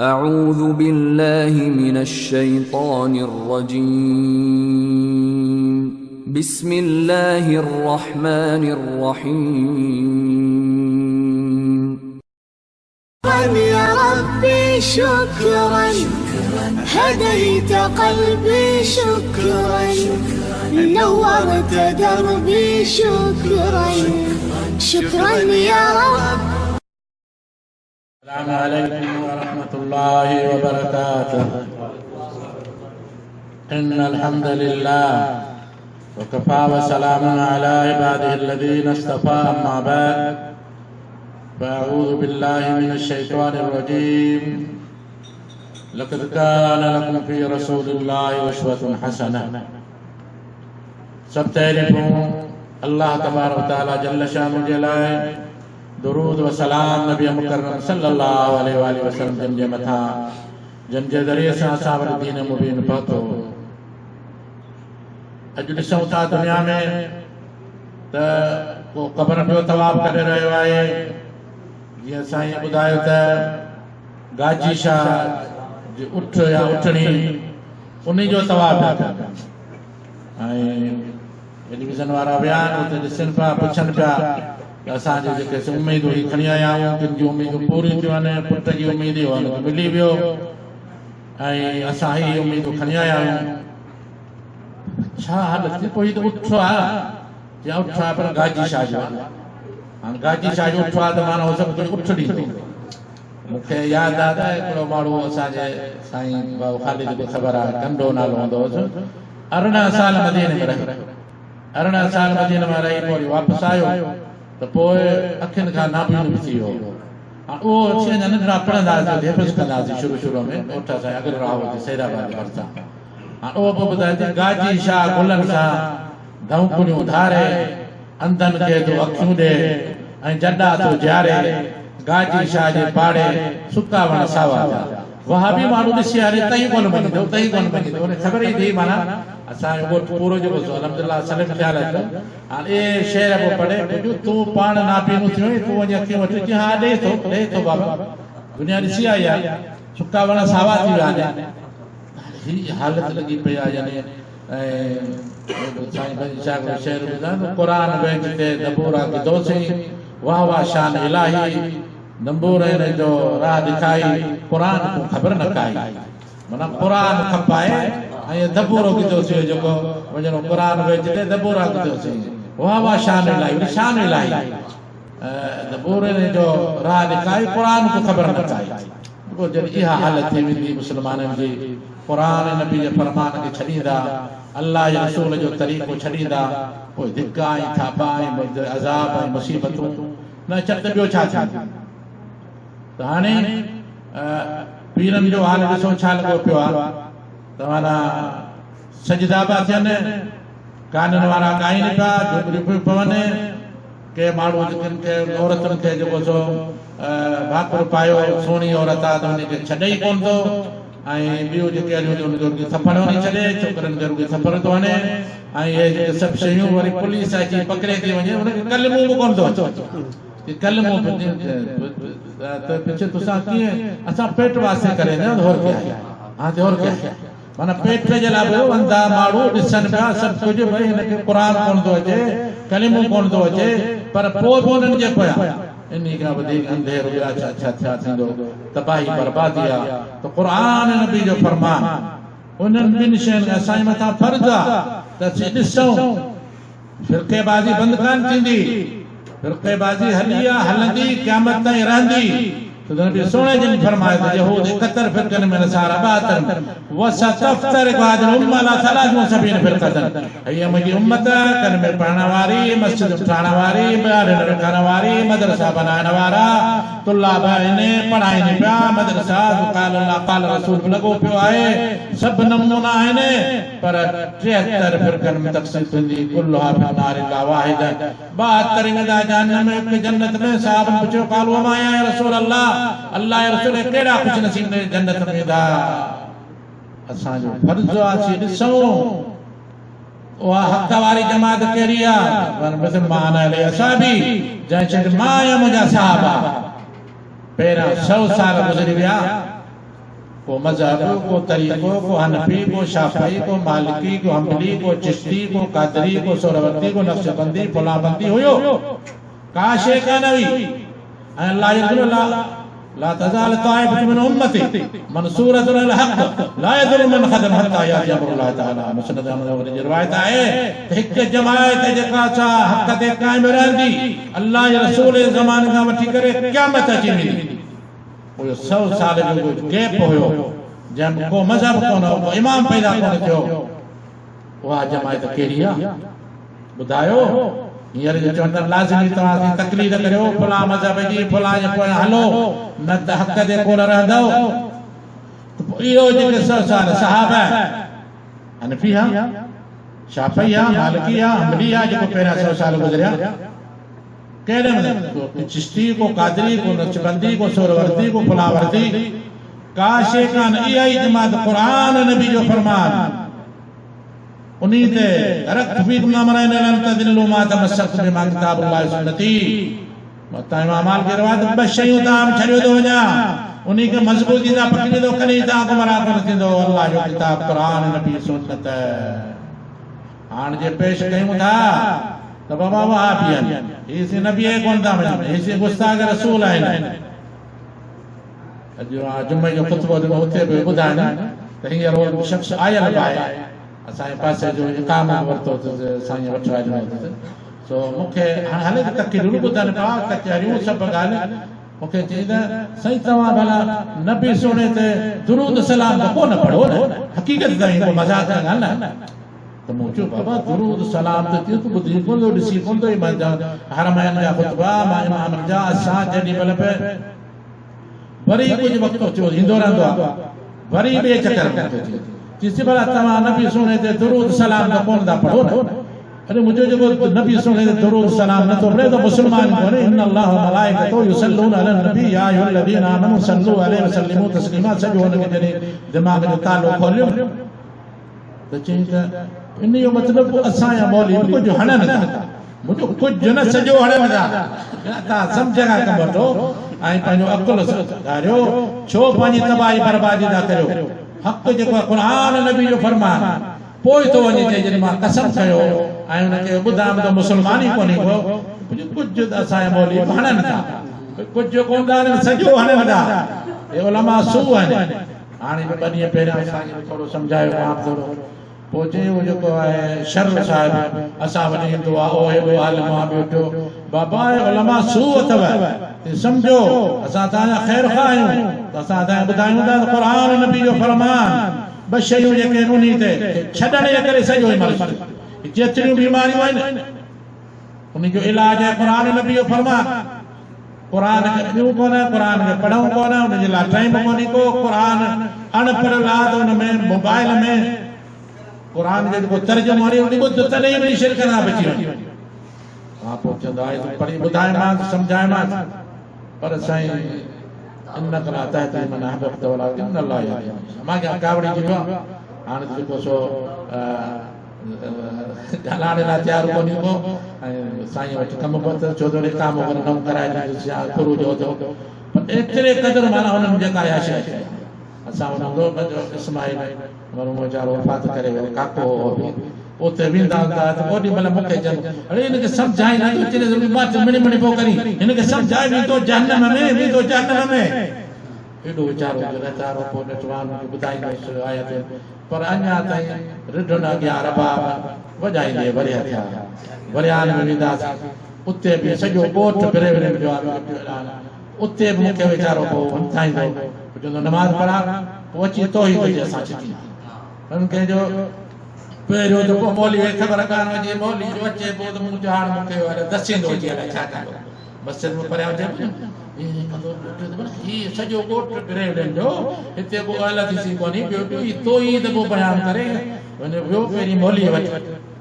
أعوذ بالله من الشيطان الرجيم بسم الله الرحمن الرحيم يا ربي شكرا هديت قلبي شكرا نورت دربي شكرا شكرا يا رب. السلام عليكم ورحمة الله وبركاته. إن الحمد لله وكفى وسلام على عباده الذين اصطفى أما بعد فأعوذ بالله من الشيطان الرجيم لقد كان لكم في رسول الله أسوة حسنة. सब तारीफ़ूं अल्लाह तबारक व तआला जल्ल शानु जे लाइ दुरूद व सलाम नबी मुकर्रम सल्लल्लाहु अलैहि वसल्लम जिन जे मथां जिन जे ज़रिए सां असां वटि दीन मुबीन पहुतो। अॼु ॾिसूं था दुनिया में त को क़बर जो तवाफ़ करे रहियो आहे। जीअं साईं ॿुधायो त गाजी शाह जी उठ या उठणी उन जो तवाफ़ पिया कनि ऐं टेलीविज़न वारा विया आहिनि उते ॾिसनि पिया पुछनि पिया त असांजी जेके उमेदूं ही खणी आया आहियूं किन जूं उमेदूं पूरियूं थियूं आहिनि। पुट जी उमेद हुनखे मिली वियो ऐं असां ही उमेदूं खणी आया आहियूं। छा हालत थी पोइ त उठ आहे या उठ आहे पर गाजी शाह जो आहे। हाणे गाजी शाह जो उठ आहे त माना सभु कुझु उठ ॾींदो। मूंखे यादि आहे त हिकिड़ो माण्हू असांजे साईं बाबू ख़ालिद खे ख़बर आहे कंडो नालो हूंदो हुउसि। 18 साल मदीने में रही 18 साल मदीने में रही पोइ वापसि आयो त पोइ अखियुनि खां नाबीन बि थी वियो। हाणे उहो अची अञा नंढड़ा पढ़ंदासीं हिफ़्ज़ कंदासीं शुरू में ओठ सां अॻिते रहो सैदाबाद भरिसां। हाणे उहो पोइ ॿुधाए थी गाजी शाह गुलनि सां धौंकुड़ियूं धारे अंधनि खे तूं अखियूं ॾे ऐं जॾा तूं ॼारे गाजी शाह जे पाड़े सुका वण सावा थिया। वहाबी माण्हू ॾिसी हाणे तई कोन मञींदो उन ख़बर ई थी माना असांजो ॻोठ पूरो जेको अलहमदुलिल्लाह सलम ख़्याल अचो। हाणे ए शेर पोइ पढ़े तूं पाण नापीनूं थियो तूं वञी अखियूं वठी हा ॾे थो बाबा दुनिया ॾिसी आई आहे सुका वण सावा थी विया आहिनि। हीअ हालत लॻी पई आहे यानी शेर क़ुरान बेंच ते दबूरा गिदोसीं वाह वाह शान इलाही नंबूर जो राह दिखाई कुरान को खबर न काई माना कुरान खपाए ऐं दबूरो गिदोसीं जेको वञणो कुरान वेचते दबूरा गिदोसीं वाह वाह शान इलाही दबूर जो राह दिखाई कुरान को खबर न काई। जॾहिं इहा हालत थी वेंदी मुस्लमाननि जी कुरान नबी जे फरमान खे छॾींदा अल्लाह जे रसूल जो तरीक़ो छॾींदा पोइ धिका ऐं थापा ऐं अज़ाब ऐं मुसीबतूं न चट ॿियो छा थींदो। त हाणे पीरनि जो हाल ॾिसो छा लॻो पियो आहे त माना सजदा पिया थियनि काननि वारा ॻाइनि पिया झुमिरियूं पियूं पवनि के माण्हू जिन खे औरतुनि खे जेको सो भाकुर पायो सुहिणी औरत आहे त हुनखे छॾे ई कोन थो ऐं ॿियूं जेके हुनजो थप्पड़ वञी छॾे छोकिरनि खे रुॻी थप्पड़ थो वञे ऐं इहे जेके सभु शयूं वरी पुलिस अची पकिड़े थी वञे हुनखे कलमो बि कोन थो अचे कलमो पीछे तुसां कीअं असां पेट वास्ते करे माना पेट जे लाइ बि अंधा माण्हू ॾिसनि पिया सभु कुझु भई हिनखे क़ुरान कोन थो अचे कलिमो कोन थो अचे पर पोइ बि उन्हनि जे पोयां इन खां वधीक अंधेरो छा थींदो तबाही बर्बादी आहे। त क़ुरान नबी जो फरमान उन्हनि ॿिनि शयुनि असांजे मथां फर्ज़ आहे त असीं ॾिसूं फ़िरक़ेबाज़ी बंदि कोन थींदी फ़िरक़ेबाज़ी हली आहे हलंदी क़यामत ताईं रहंदी। तो नबी सोने जिन फरमाया था यहूद 71 फिरकन में नसारा 72 वसतफ्तरिक़ु हाज़िहिल उम्मह अला 73 फिरक़तन। ये मुंहिंजी उम्मत कन में पढ़ण वारी मस्जिद ठाहिण वारी ॿारनि रखण वारी मदरसा बनाइण वारा तुल्लाब आहिनि पढ़ाइनि पिया मदरसा क़ाल अल्लाह क़ाल रसूल लॻो पियो आहे सभु नमूना आहिनि पर 73 फिरकन में तक़सीम थींदी कुल्लुहा फी नारि ला वाहिदा 72 वेंदा जहन्नम में हिकु जन्नत में साहबनि पुछियो क़ालू वमा या रसूल अल्लाह अल्लाह जे रसूल केड़ा खुश नसीब ने जन्नत में दा असांजो फर्ज़ आहे ॾिसूं उहा हक़ वारी जमात कहिड़ी आहे मुसलमान अले असाबी जंहिं चयो मां या मुंहिंजा साहबा पहिरियां 100 साल गुज़री विया को मजहब, को तरीको, को हनफी, को शाफी, को मालिकी, को हम्बली, को चिश्ती, को कादरी, को सोहरावर्दी, को नक्शबंदी, फलाबंदी हुयो का शे का नवी अल्लाह यदुल ला तज़ाल ताइफतुन मिन उम्मती मंसूरतुन अल हक़ ला यदुर मन ख़दम हत्ता याति अमरुल्लाह तआला। मुस्नद अहमद जी रिवायत आहे हिक जमायत जेका छा हक़ ते कायम रहंदी अल्लाह जे रसूल जे ज़माने खां वठी करे क़यामत अची वेंदी। वो 100 साल जो गैप हुयो जंहिं को मज़हब कोन हो, को इमाम पैदा कोन थियो, उहा जमायत कहिड़ी आहे ॿुधायो? हींअर जो चवनि था लाज़िमी तव्हां तकलीद करियो फलां मज़हब जी फलां जे पोयां हलो न त हक़ ते कोन रहंदव। इहो जेके 100 साल सहाबा हनफिया, शाफ़िया, मालिकिया, हम्बलिया जेको पहिरियां 100 साल गुज़रिया कहिड़े में चिश्ती, को कादरी, को नक्शबंदी, को सोहरावर्दी, को फलावर्दी का शे कान। इहा ई जमात क़ुरान नबी जो फरमान उन्हीं ते तरक़्त फीकुम अमरैन लन तज़िल्लू मा तमस्सकतुम बिमा किताबुल्लाहि व सुन्नती। मता इमाम मालिक की रिवायत ब शयूं ताम छड़ियो तो वञा उन्हीं के मजबूती दा पकड़ी दो कनी ता गुमराह कोन थींदो अल्लाह जो किताब क़ुरान नबी सुन्नत। हाण जे पेश कयूं था त बाबा वहाबियन इसे नबी कोन था मञनि, इसे गुस्ताख रसूल आहिनि। अॼु जुमे जो ख़ुतबो ॾिनो उते बि ॿुधाइनि त हींअर शख़्स आयल बि आहे असांजे पासे जो इकाम वरितो साईं वठो आयो सो मूंखे हाणे हले तकरीरूं ॿुधनि पिया कचहरियूं सभु ॻाल्हि मूंखे चईंदा साईं तव्हां भला नबी सोने ते दुरूद सलाम त कोन पढ़ो न, हक़ीक़त ताईं को मज़ाक न ॻाल्हि त मूं चयो बाबा दुरूद सलाम त थियो तूं ॿुधी कोन थो ॾिसी कोन थो हरमैन जा ख़ुतबा मां इमाम जा असां जेॾी महिल बि वरी कुझु वक़्तु थियो ईंदो रहंदो आहे वरी ॿिए चकर में जिस भला तव्हां नबी सोने ते दुरूद सलाम त कोन था पढ़ो न। अरे मुझे जेको नबी सोने ते दुरूद सलाम नथो पढ़े त मुस्लमान कोन्हे। इन्ना अल्लाह व मलाइकतहु युसल्लून अलन नबी या अय्युहल्लज़ीना आमनू सल्लू अलैहि व सल्लिमू तस्लीमा। सॼो हुनखे जॾहिं दिमाग़ जो तालो खोलियो त चई त इन जो मतिलबु असांजा मौलवी कुझु हणनि था, मुंहिंजो कुझु न सॼो हणनि था। तव्हां सम्झ खां कमु वठो ऐं पंहिंजो अकुल सुधारियो, छो पंहिंजी तबाही बर्बादी था करियो। हक़ जेको क़ुरान नबी जो फरमान पोइ थो वञे चए जॾहिं मां कसम कयो ऐं हुनखे ॿुधां त मुस्लमान ई कोन्हे को कुझु त असांजा मौलवी हणनि था, कुझु कोन था सॼो हणनि था। हे उलमा सू आहिनि। हाणे बि 2 ॾींहं पहिरियां असांखे थोरो सम्झायो मां थोरो पोइ चई उहो जेको आहे शर्म साहिबु असां वञी ईंदो आहे ओ हेॾो हाल मां ॿियो बाबा उलमा सू अथव सम्झो असां तव्हांजा ख़ैर ख़्वाह आहियूं त असां तव्हांखे ॿुधायूं था त क़ुरान नबी जो फरमान ॿ शयूं जेके उन ते छॾण जे करे सॼो जेतिरियूं बीमारियूं आहिनि उन जो इलाज आहे क़ुरान नबी जो फरमान। क़ुरान खे ॿियूं कोन्हे, क़ुरान खे पढ़ूं कोन, उन जे लाइ टाइम कोन्हे को। क़ुरान अनपढ़ आहे त हुन में मोबाइल में क़ुरान जो जेको तर्जुमो आहे उन ॿुध तॾहिं वरी शिरक न बची वञे। हा पोइ चवंदो आहे पढ़ी ॿुधायोमांसि सम्झायोमांसि पर साईं इन्नक ला तहदी मन अहबब्त वलाकिन अल्लाह यहदी। मां क्या कावड़ी जी हाणे जेको सो ॻाल्हाइण लाइ तयारु कोन्हे को ऐं साईं वटि कमु बि छो त काम कमु कराए ॾींदुसि गुरू जो पर एतिरे क़दुरु माना हुननि जेका आहे शइ असां हुन इस्माइल मरूम वीचारो वफ़ात करे वियो काको उते वेंदा हूंदा त ओॾी महिल मूंखे चवनि अड़े हिनखे सम्झाए नथो अचे मां मिणी मिणी पोइ करी हिनखे सम्झाए वेंदो जहन्नम में वेंदो जहन्नम में एॾो वीचारो वीचारो पोइ नटवान ॿुधाईंदुसि आयत पर अञा ताईं रिढ न अॻियां रबाब वॼाईंदे वरिया थिया वरियान में वेंदासीं उते बि सॼो ॻोठ बिरे जो उते बि मूंखे वीचारो पोइ सम्झाईंदो चवंदो नमाज़ पढ़ा पोइ अची तो ई तुंहिंजे असां छिकी उनखे जो पहिरियों त पोइ मौली ख़बर कान हुजे मौली जो अचे पोइ त मूं हाणे मूंखे दसींदो अची अलाए छा कंदो मस्जिद में पढ़िया हुजे हीउ सॼो ॻोठ बिरेवलनि जो हिते पोइ अलॻि थी कोन्हे ॿियो तो ई त पोइ बयानु करे वञे वियो पहिरीं मौलीअ वटि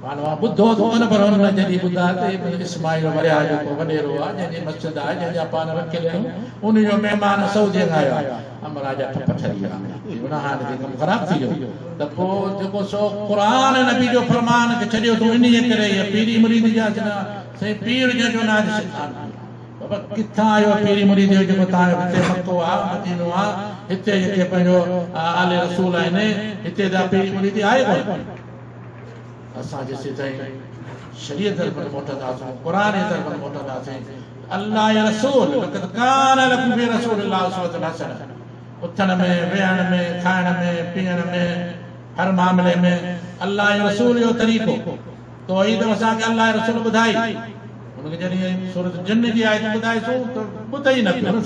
पाण ॿुधो त कोन पर हुन जॾहिं ॿुधा त इस्माइल वरिया जेको वॾेरो आहे जंहिंजी मस्जिद आहे जंहिंजा पाण रखियल आहियूं उनजो महिमान सऊदी खां आयो आहे अमरा जा ठप ठरी विया हाणे कमु ख़राबु थी वियो त पोइ जेको सो क़ुरान नबी जो फरमान खे छॾियो तूं इन जे करे पीरी मुरीद जा साईं पीर जो नाज़ किथां आयो पीरी मुरीद जो जेको तव्हांजो हिते मको आहे मदीनो आहे हिते जेके पंहिंजो आले रसूल आहिनि हिते जा पीरी मुरीद आहे कोन असां जेसीं ताईं शरीयत तरफ़ मोटंदासीं क़ुर तरफ़ मोटंदासीं अल्लाह या रसूल लक़द कान लकुम फी रसूलिल्लाह उस्वतुन हसनह उथण में वेहण में खाइण में पीअण में हर मामले में अल्लाह या रसूल जो तरीक़ो तौहीद असांखे अल्लाह या रसूल ॿुधाई उनखे जॾहिं सूरत जिन जी आयत ॿुधाईसूं त ॿुधे ई न पियो न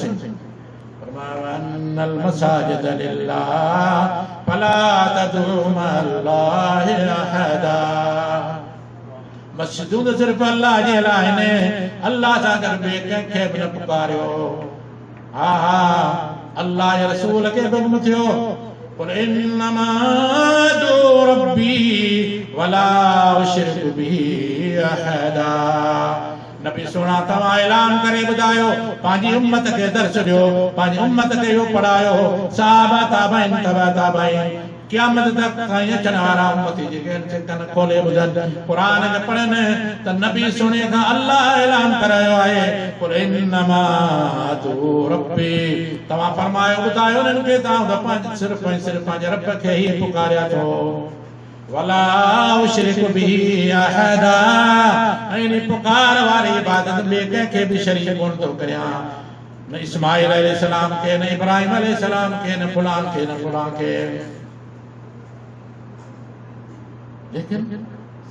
फरमायो अनल मसाजिद लिल्लाह फला तदउ मअल्लाहि अहदा मस्जिदूं त सिर्फ़ अल्लाह जे लाइ आहिनि अल्लाह सां गॾु ॿिए कंहिंखे बि न पुकारियो हा हा अल्लाह जे रसूल खे हुक्म थियो قل انما ادعو ربي ولا اشرك به احدا नबी सोना तव्हां ऐलान करे ॿुधायो पंहिंजी उम्मत खे दर्श ॾियो पंहिंजी उम्मत खे इहो पढ़ायो साहबा ताबईन तबा ताबईन क़यामत तक ताईं अचण वारा उम्मती जेके कन खोले ॿुधनि क़ुर खे पढ़नि त नबी सोने खां अल्लाह ऐलान करायो आहे कुल इन्नमा अदउ रब्बी तव्हां फरमायो ॿुधायो उन्हनि खे तव्हां सिर्फ़ ऐं सिर्फ़ पंहिंजे रब खे ई पुकारिया थो वला उशरिकु बिही अहदा ऐं पुकार वारी इबादत ॿिए कंहिंखे बि शरीक कोन थो करियां न इस्माइल अलैहिस्सलाम खे न इब्राहिम अलैहिस्सलाम खे न फलान खे न फलान खे लेकिन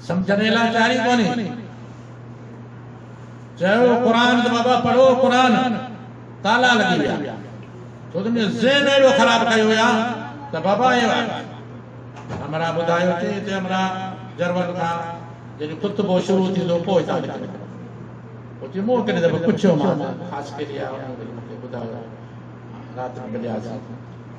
समझने लाइ तयारी कोन्हे चयो क़ुर त बाबा पढ़ो क़ुर ताला लॻी विया छो त मुंहिंजो ज़हन अहिड़ो ख़राब कयो विया त बाबा हमरा ॿुधायो थी हिते हमरा जरवल खां जॾहिं ख़ुतबो शुरू थींदो पोइ था निकिरनि मूं कॾहिं दफ़ो पुछियो मां ख़ासि करे मूंखे ॿुधायो राति में मिलियासीं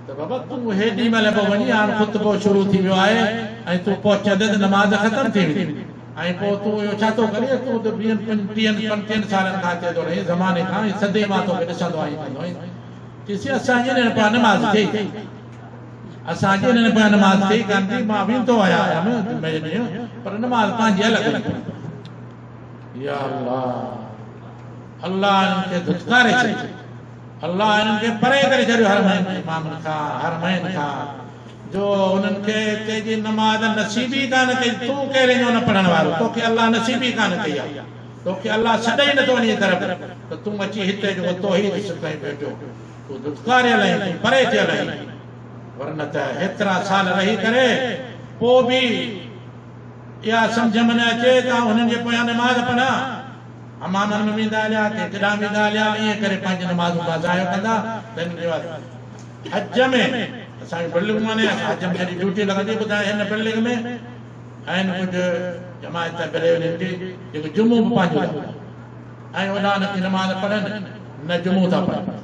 त बाबा तूं हेॾी महिल पोइ वञी हाणे ख़ुतबो शुरू थी वियो आहे ऐं तूं पहुचंदे त नमाज़ ख़तमु थी वेंदी ऐं पोइ तूं इहो छा थो करे तूं त 20-25 सालनि खां थिए थो रही ज़माने खां सदे मां तोखे ॾिसंदो आहीं कंदो आहीं चईसि असांजी पिया नमाज़ थिए असांजी नमाज़ थिए कान थी मां वेंदो आहियां पर नमाज़ पंहिंजी अलॻि या अल्लाह अल्लाह इन्हनि खे धुतकारे छॾियो अल्लाह इन्हनि खे परे करे छॾियो हर इमामनि खां हर महीन खां जो उन्हनि खे तेजी नमाज़ नसीबी कान कई तूं कहिड़े जो न पढ़ण वारो तोखे अल्लाह नसीबी कान कई आहे तोखे अल्लाह छॾे ई नथो वञे तरफ़ त तूं अची हिते जो तौहीद सिखाई वेठो तूं धुतकारियल आहीं तूं परे थियल आहीं वरन त हेतिरा साल रही करे पोइ बि इहा सम्झ में न अचे त हुननि जे पोयां नमाज़ पढ़ा हमामनि में वेंदा हलिया के केॾांहुं वेंदा हलिया ईअं करे पंहिंजी नमाज़ूं ज़ायो कंदा त हज में असांजी बिल्डिंग माने हज में जॾहिं ड्यूटी लॻंदी ॿुधाए हिन बिल्डिंग में आहिनि कुझु जमायत बरेलियुनि जी जेके जुमो बि पंहिंजो ऐं वॾा नथी नमाज़ पढ़नि न जुमो था पढ़नि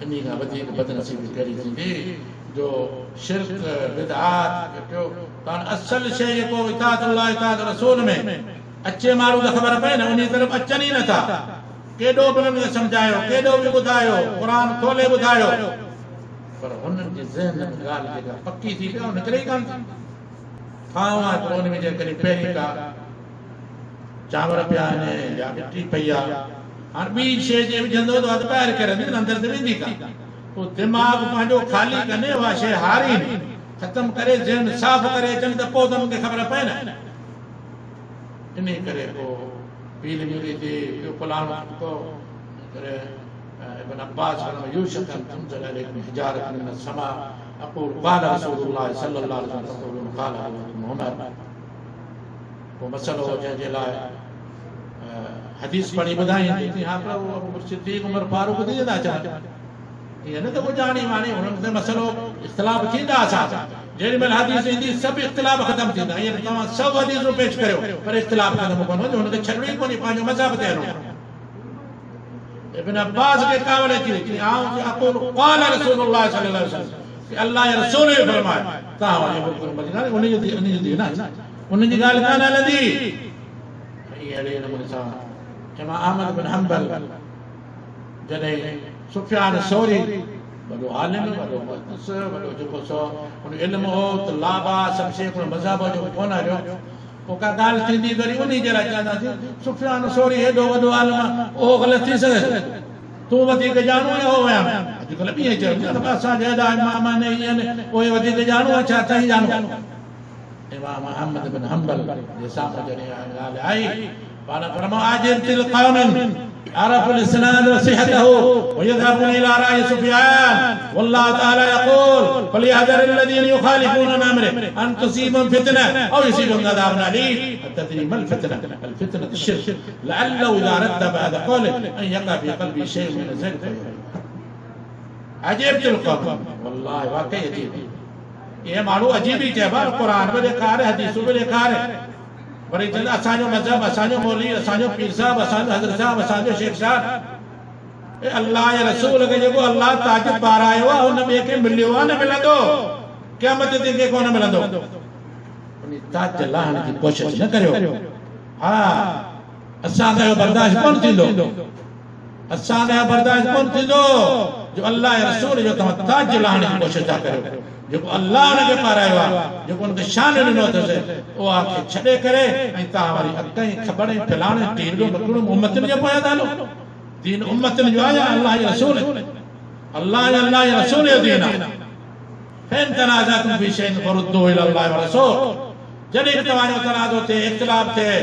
इन खां वधीक बदनसीबी कहिड़ी थींदी जो शिरक बिदआत कयो कान असल शइ जेको इताअत अल्लाह इताअत रसूल में अचे माण्हू त ख़बर पए न उन तरफ़ अचनि ई नथा केॾो बि उन्हनि खे सम्झायो केॾो बि ॿुधायो क़ुर खोले ॿुधायो पर हुननि जे ज़हन में ॻाल्हि जेका पकी थी पियो निकिरे ई कान थी खाओ आहे पर उन में जेकॾहिं पहिरीं का चांवर पिया आहिनि या मिटी पई आहे हाणे ॿी शइ जे विझंदो त अधु ॿाहिरि करे अंदरि त वेंदी कान पोइ दिमाग़ पंहिंजो ख़ाली कने उहा शइ हारी ख़तमु करे ज़हन साफ़ करे अचनि त पोइ त मूंखे ख़बर पए न इन करे पोइ पीली मिली थी ॿियो फलाणो करे ابن عباس فرمایا یوشک ان تنزل علیکم حجارۃ من السماء اقول قال رسول الله صلی اللہ علیہ وسلم تقولون قال ابن عمر وہ مسئلہ جنहिंजे लाइ हदीस पढ़ी ॿुधाई थी हा प्रभु अबू सिद्दीक़ उमर फारूक थी वेंदा अचनि ईअं न त को ॼाणी वाणी हुननि ते मसइलो इख़्तिलाफ़ थींदा असां जेॾी महिल हदीस ईंदी सभु इख़्तिलाफ़ ख़तमु थींदा ईअं तव्हां सभु हदीसूं पेश करियो पर इख़्तिलाफ़ ख़तमु कोन हुजे हुनखे छॾिणो ई कोन्हे पंहिंजो मज़हब ते हलो इब्न अब्बास के कावल थी अक़ूल क़ाल रसूलुल्लाह सल्लल्लाहु अलैहि वसल्लम कि अल्लाह जे रसूल ने फरमाया तव्हां वञी बिल्कुलु मदीना उन जी न उन जी ॻाल्हि कान हलंदी अहिड़े नमूने सां इमाम अहमद बिन हंबल जॾहिं सुफियान सौरी वॾो आलिम वॾो मुहद्दिस वॾो जेको सो उन इल्मु हो त लाबा सभु शइ मज़हब जो कोन हलियो ओका गाल थींदी वरी उन्ही जे लाइ चवंदासीं सुफियान सौरी हेॾो वॾो आलम उहो ग़लति थी सघे तूं वधीक ॼाणो ऐं हो विया अॼुकल्ह ॿीं चयो असांजा हेॾा इमाम आहिनि ईअं आहिनि उहे वधीक ॼाणो ऐं छा अथई ॼाणो इमाम अहमद बिन हंबल जे साम्हूं जॾहिं ॻाल्हि आई पाण फरमायो आजिरतिल क़ौमिन عرف الاسناد وصحته ويذهبون الى راي سفيان والله تعالى يقول فليحذر الذين يخالفون عن امره ان تصيبهم فتنه او يصيبهم عذاب اليم تدري ما الفتنه؟ الفتنه الشرك لعله اذا رد بعد قوله ان يقع في قلبه شيء من ذلك عجبت القوم والله واقعي عجيب ये माण्हू अजीब ई चइबा क़ुरान में ॾेखारे हदीसूं में ॾेखारे वरी चवंदा असांजो मज़हब असांजो मौलवी असांजो पीर साहब असांजो हज़रत साहब असांजो शेख साहब ए अल्लाह जे रसूल खे जेको अल्लाह ताज पारायो आहे हुन ॿिए खे मिलियो आहे न मिलंदो क़यामत ते कंहिंखे कोन मिलंदो उन ताज लाहण जी कोशिश न करियो हा असांखे बर्दाश्त कोन थींदो असांखे बर्दाश्त कोन थींदो जो अल्लाह जे रसूल जो तव्हां ताज लाहण जी कोशिश था करियो जेको अल्लाह उनखे पारायो आहे जेको उनखे शान ॾिनो अथसि उहा खे छॾे करे ऐं तव्हां वरी अॻिते ख़बरूं फैलाणे दीन जो मकड़ो उम्मतनि जे पोयां था हलो दीन उम्मतनि जो आहे अल्लाह जे रसूल अल्लाह जे रसूल जो दीन आहे फैन तनाज़अतुम फी शैइन फरुद्दू इला अल्लाह व रसूल जॾहिं बि तव्हांजो तनाज़ो थिए इख़्तिलाफ़ थिए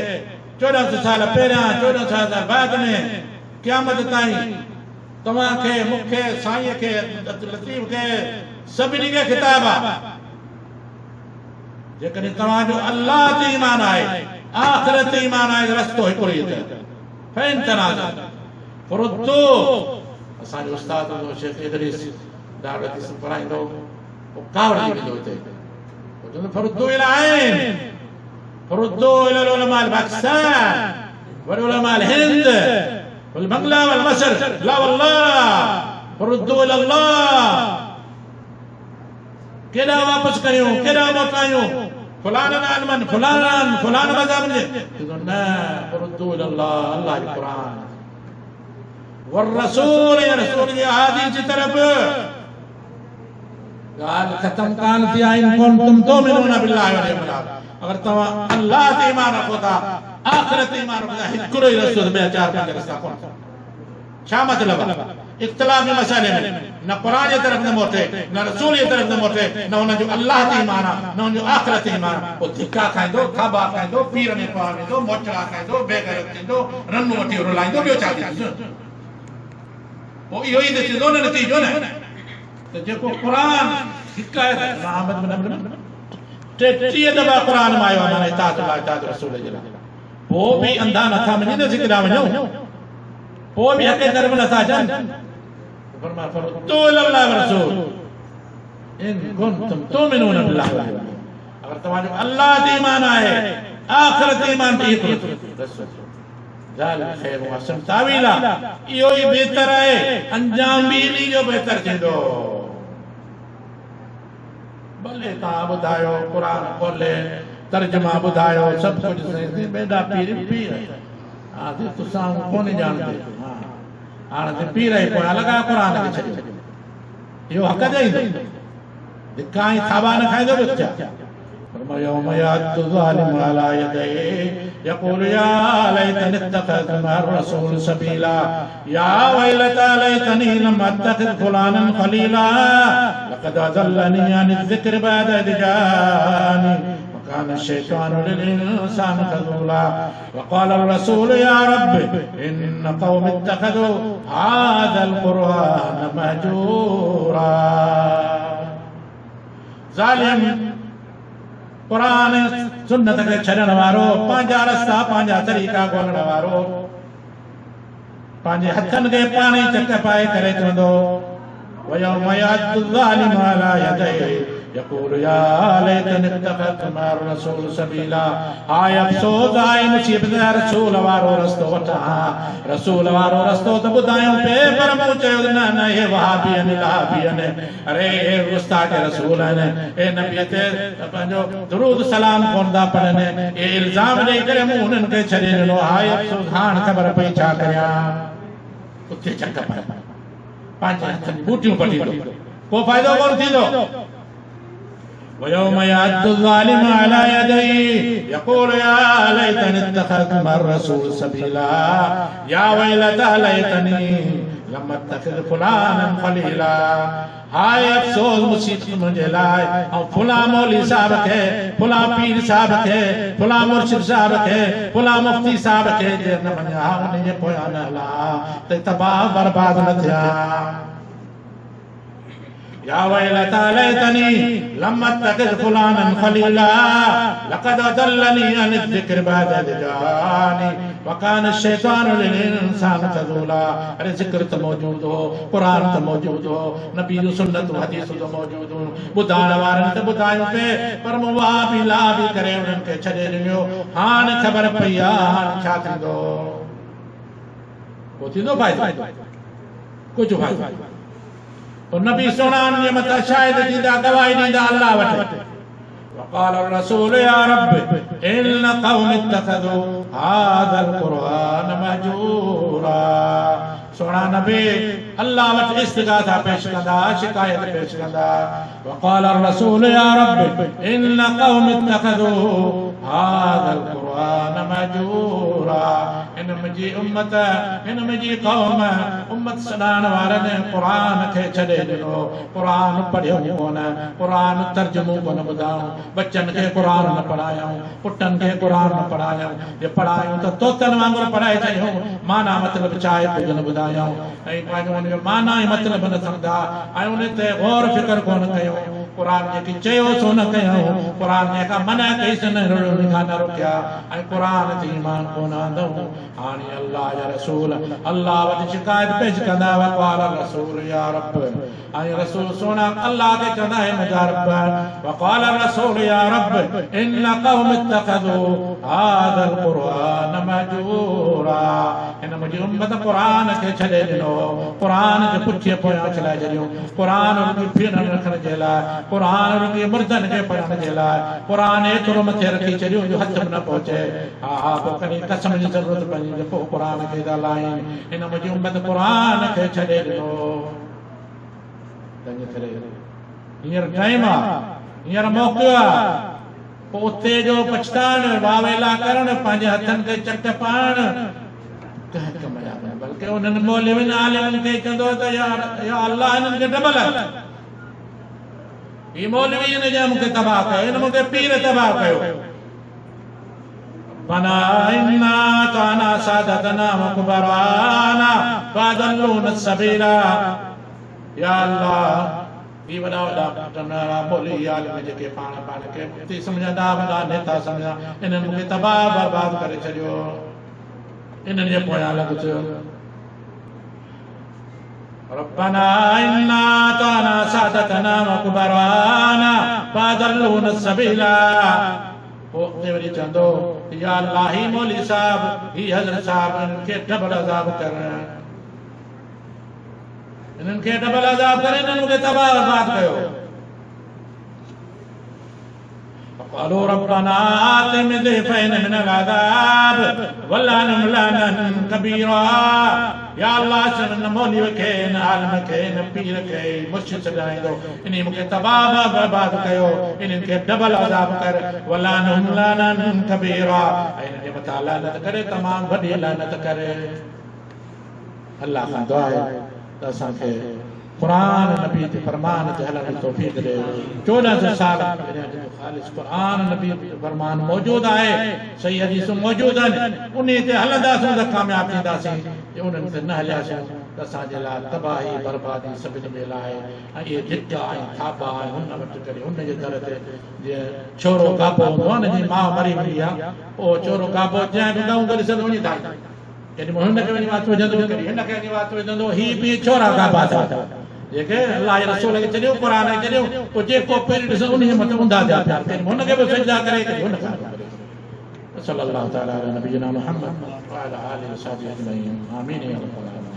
1400 साल पहिरियां 1400 साल बाद में क़यामत ताईं तव्हांखे मूंखे साईं खे लतीफ़ खे सभिनी खे खिताब आहे जेकॾहिं तव्हांजो अल्लाह ते ईमान आहे आख़िरत ते ईमान आहे रस्तो हिकिड़ो ई अथव फैन तनाज़अत फरुद्दू असांजो उस्ताद शेख इदरीस दावत पढ़ाईंदो पोइ कावड़ थी वेंदो हिते चवंदो फरुद्दू इला आइन फरुद्दू इला उलमा अल पाकिस्तान व उलमा अल हिंद वल बंगला वल मसर ला वल्लाह फरुद्दू इला अल्लाह केड़ा वापस करियो केड़ा मोटायो फलाना आलमन फलाना मज़हब जे तो न फरुद्दू इला अल्लाह अल्लाह के कुरान वर रसूल या रसूल जी हादी की तरफ गाल खत्म कान थी आइन कोन तुम तो मिलोना बिल्लाह व यौमिल आखिर अगर तवा अल्लाह ते ईमान रखो था आखिरत ते ईमान रखो था हिकड़ो ही रस्तो में चार पांच रास्ता कोन क्या मतलब इख्तिलाफ में मसले में न कुरान की तरफ न मोटे न रसूल की तरफ न मोटे न उन जो अल्लाह ते ईमान न उन जो आखिरत ते ईमान ओ धिक्का खाइंदो खाबा खाइंदो पीर में पावेंदो मोचड़ा खाइंदो बेगैरत थींदो रन वठी रुलाइंदो बियो छा थींदो ओ इहो ई थींदो न नतीजो न तो जेको कुरान हिकायत मोहम्मद बिन अब्दुल 33 दफ़ा कुरान में आयो माने इताअत रसूल जे लाइ पोइ बि अंधा नथा मञी न सिकरा वञो पोइ बि हक़ तरफ़ नथा अचनि फरमाया फरुद्दू इला अल्लाह व रसूल इन कुंतुम तुमिनून बिल्लाह अगर तव्हांजो अल्लाह ते ईमान आहे आखिरत ते ईमान ते रसूल ज़ालिक खैर व अहसन तावीला इहो ई बेहतर आहे अंजाम भी इन्ही जो बेहतर थींदो भले तव्हां ॿुधायो क़ुरान खोले तर्जुमा ॿुधायो सभु कुझु बेड़ा पीर पीर हा तुसां कोन ॼाणदे हाणे ते पीर ई पोयां लॻा क़ुरान खे छॾी इहो हक़ ॾेई धिका ऐं थाबा न खाईंदो बि छा यौम यातु ज़ालिमु अला यदैहि यक़ूलु या लैतनी इत्तख़ज़तु मअ रसूल सबीला या वैलता लैतनी लम अत्तख़िज़ फुलानन खलीला लक़द अज़ल्लनी अनि ज़िक्रि बअद इज़ जाअनी وكان الشيطان للإنسان خذولا وقال الرسول يا رب إن قوم اتخذوا هذا القرآن مهجورا ظالم कुरान सुन्नत खे छॾण वारो पंहिंजा रस्ता पंहिंजा तरीक़ा ॻोल्हण वारो पंहिंजे हथनि खे पाण ई चक पाए करे चवंदो वयौम यातु ज़ालिमु अला यदैहि यक़ूलु या लैतनी इत्तख़ज़तु मअ रसूल सबीला हाय अफ़सोस आहे मुसीबत रसूल वारो रस्तो वठां रसूल वारो रस्तो त ॿुधायूं पे पर मूं चयो न न हे वहाबी आहिनि लहाबी आहिनि अरे हे गुस्ताख़ रसूल आहिनि हे नबी ते पंहिंजो दुरूद सलाम कोन था पढ़नि हे इल्ज़ाम ॾेई करे मूं उन्हनि खे छॾे ॾिनो हाय अफ़सोस हाणे ख़बर पई छा कयां उते चक पाए पंहिंजे हथनि बूटियूं पटींदो को फ़ाइदो कोन थींदो ويوم يعد الظالم على يديه يقول يا ليتني اتخذت مع الرسول سبيلا يا ويلتى ليتني لم اتخذ فلانا خليلا हाय अफसोस मुसीबत मुझे लाए और फुला मौली साहब के फुला पीर साहब के फुला मुर्शिद साहब के फुला मुफ्ती साहब के जे न मञा उन्हें पोया न ला ते तबाह बर्बाद न थिया या वैलता लैतनी लम अत्तखिज़ फुलाना खलीला लक़द अदल्लनी अन ज़िक्र बअद इज़ जाअनी वकान शैतानु लिल इंसान खज़ूला अरे जिक्र तो मौजूद हो कुरान तो मौजूद हो नबी जो सुन्नत हदीस तो मौजूद हो बुधाण वारन ते बुधायो पे पर मुवा भी ला भी करे उनन के छडे ॾिनो हाणे ख़बर पई आ हाणे छा थींदो को थींदो भाई कुझु भाई और नबी सोना ने मत शायद दीदा गवाही दीदा अल्लाह वटे وقال الرسول يا رب إن قوم اتخذوا هذا القرآن مهجورا सोना नबी अल्लाह वट इस्तिगासा पेश कंदा शिकायत पेश कंदा وقال الرسول يا رب إن قوم اتخذوا هذا القرآن مهجورا इन मुंहिंजी उम्मत इन मुंहिंजी क़ौम उम्मत सॾाइण वारनि क़ुरान खे छॾे ॾिनो क़ुरान पढ़ियो कोन क़ुरान तर्जुमो कोन ॿुधाऊं बच्चनि खे क़ुरान न पढ़ायूं पुटनि खे क़ुरान न पढ़ायूं जे पढ़ायूं त तोतनि वांगुरु पढ़ाए छॾियूं माना मतिलबु छा आहे कुझु न ॿुधायूं ऐं पंहिंजो उन जो माना ऐं मतिलबु न सम्झा ऐं उन ते गौर फिकर कोन कयूं क़ुरान जेकी चयो सो न कयूं क़ुरान जेका मना कईसि न रोकिया ऐं क़ुरान ते ईमान कोन आंदऊं हाणे अल्लाह जा रसूल अल्लाह वटि शिकायत पेश कंदा वक़ाल रसूल या रब ऐं रसूल सोना अल्लाह खे चवंदा आहिनि मुंहिंजा रब वक़ाल रसूल या रब इन क़ौम इत्तख़ज़ू हाज़ा क़ुरआन महजूरा इन मुंहिंजी उम्मत क़ुरान खे छॾे ॾिनो क़ुरान जे पुठीअ पोयां चलाए छॾियो क़ुरान रुॻी फीण रखण जे लाइ क़ुरान रुॻी मुर्दनि खे पढ़ण जे लाइ क़ुरान एतिरो मथे रखी छॾियो जो हथ में न पहुचे हा हा पोइ कॾहिं कसम जी ज़रूरत पवंदी पोइ क़ुरान खे ॻाल्हायूं इन मुंहिंजी उम्मत क़ुरान खे छॾे ॾिनो तंहिंजे करे हींअर टाइम आहे हींअर मौक़ो आहे पोइ उते जो पछताइण वावेला करण पंहिंजे हथनि ते चट पाइण कंहिं कम जा न बल्कि उन्हनि मौलवियुनि आलिमनि खे चवंदो त या अल्लाह हिननि खे डबल ही मौलवी हिन जा मूंखे तबाह कयो हिन मूंखे पीर तबाह कयो बना इन्ना काना सादतना मुकबराना फादल्लूना सबीला या अल्लाह ही वॾा वॾा टनरा मौलवी आलिम जेके पाण खे मुफ्ती सम्झंदा वॾा नेता सम्झंदा इन्हनि मूंखे तबाह बर्बाद करे छॾियो इन्हनि जे पोयां लॻ थियो रब्बना इन्ना काना सादतना मुकबराना फादल्लूना सबीला पोइ वरी चवंदो या अल्लाह ही मौली साहब ही हज़रत साहब इन्हनि खे डबल अज़ाब कर इन्हनि खे डबल अज़ाब करे इन्हनि मूंखे तबाह बर्बाद कयो قالوا ربنا آتهم ضعفين من العذاب ولعنهم لعنا كبيرا या अल्लाह न मौलवी खे न आलिम खे न पीर खे मुर्शिद सॾाईंदो इन मूंखे तबाह बर्बाद कयो इन्हनि खे डबल अज़ाब कर वलानहुम लानन कबीरा ऐं इन्हनि जे मथां लानत करे तमामु वॾी लानत करे अल्लाह खां दुआ आहे त असांखे क़ुरान नबी जे फरमान ते हलण जी तौफ़ीक़ ॾे 1400 साल ख़ालिस क़ुरान नबी जो फरमान मौजूद आहे सही हदीसूं मौजूद आहिनि उन ते हलंदासीं त कामयाब थींदासीं जे उन्हनि ते न हलियासीं त असांजे लाइ तबाही बर्बादी सभिनी जे लाइ ऐं इहे धिका ऐं थाबा ऐं हुन वटि करे हुनजे दर ते जीअं छोरो गाबो हूंदो आहे न जी माउ मरी वेंदी आहे पोइ छोरो गाबो जंहिं बि गऊं करे सघंदो वञी था केॾी महिल हुनखे वञी वात विझंदो हिनखे वञी वात विझंदो हीअ बि छोरा गाबा था जेके अल्लाह जे रसूल खे छॾियो क़ुरान खे छॾियो पोइ जेको पहिरीं ॾिसो उन जे मथां ऊंधा थिया पिया केॾी हुनखे बि सजदा करे केॾी हुनखे सल्लल्लाहु तआला अला नबीना मुहम्मद व अला आलिहि व सहाबिहि अजमईन आमीन या रब्बल आलमीन